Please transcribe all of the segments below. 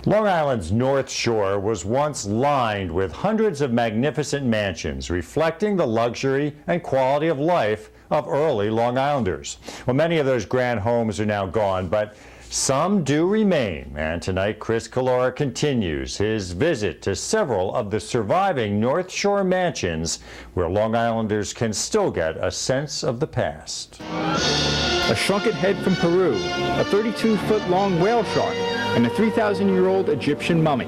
Long Island's North Shore was once lined with hundreds of magnificent mansions, reflecting the luxury and quality of life of early Long Islanders. Well, many of those grand homes are now gone, but some do remain. And tonight, Chris Calora continues his visit to several of the surviving North Shore mansions where Long Islanders can still get a sense of the past. A shrunken head from Peru, a 32-foot-long whale shark, and a 3,000-year-old Egyptian mummy.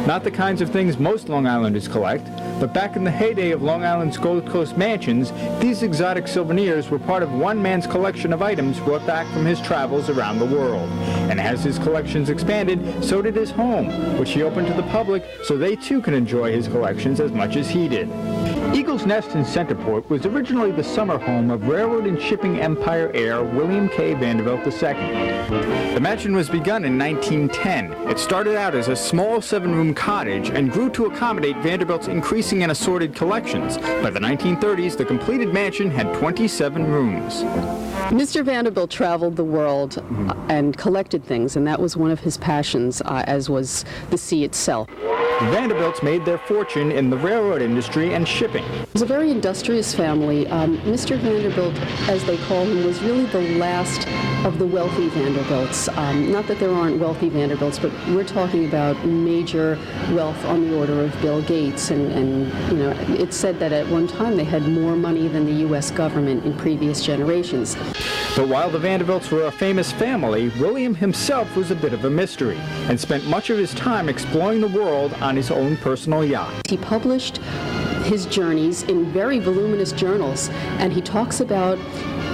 Not the kinds of things most Long Islanders collect, but back in the heyday of Long Island's Gold Coast mansions, these exotic souvenirs were part of one man's collection of items brought back from his travels around the world. And as his collections expanded, so did his home, which he opened to the public so they too can enjoy his collections as much as he did. Eagle's Nest in Centerport was originally the summer home of railroad and shipping empire heir William K. Vanderbilt II. The mansion was begun in 1910. It started out as a small 7-room cottage and grew to accommodate Vanderbilt's increasing and assorted collections. By the 1930s, the completed mansion had 27 rooms. Mr. Vanderbilt traveled the world and collected things, and that was one of his passions, as was the sea itself. The Vanderbilts made their fortune in the railroad industry and shipping. It was a very industrious family. Mr. Vanderbilt, as they call him, was really the last of the wealthy Vanderbilts. Not that there aren't wealthy Vanderbilts, but we're talking about major wealth on the order of Bill Gates. And you know, it's said that at one time they had more money than the U.S. government in previous generations. But while the Vanderbilts were a famous family, William himself was a bit of a mystery and spent much of his time exploring the world on his own personal yacht. He published his journeys in very voluminous journals, and he talks about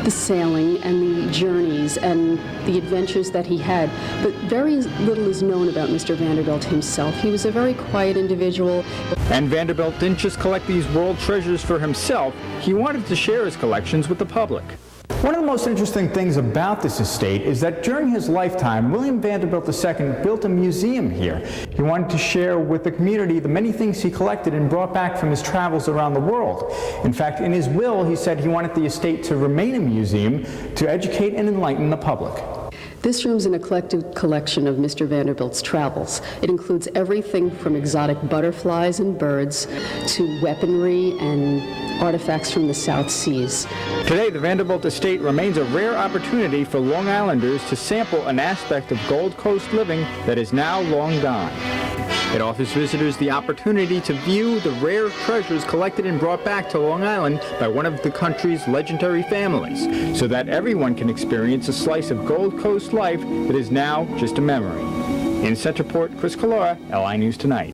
the sailing and the journeys and the adventures that he had. But very little is known about Mr. Vanderbilt himself. He was a very quiet individual. And Vanderbilt didn't just collect these world treasures for himself, he wanted to share his collections with the public. One of the most interesting things about this estate is that during his lifetime, William Vanderbilt II built a museum here. He wanted to share with the community the many things he collected and brought back from his travels around the world. In fact, in his will, he said he wanted the estate to remain a museum to educate and enlighten the public. This room's an eclectic collection of Mr. Vanderbilt's travels. It includes everything from exotic butterflies and birds to weaponry and artifacts from the South Seas. Today, the Vanderbilt estate remains a rare opportunity for Long Islanders to sample an aspect of Gold Coast living that is now long gone. It offers visitors the opportunity to view the rare treasures collected and brought back to Long Island by one of the country's legendary families, so that everyone can experience a slice of Gold Coast life that is now just a memory. In Centerport, Chris Calora, LI News Tonight.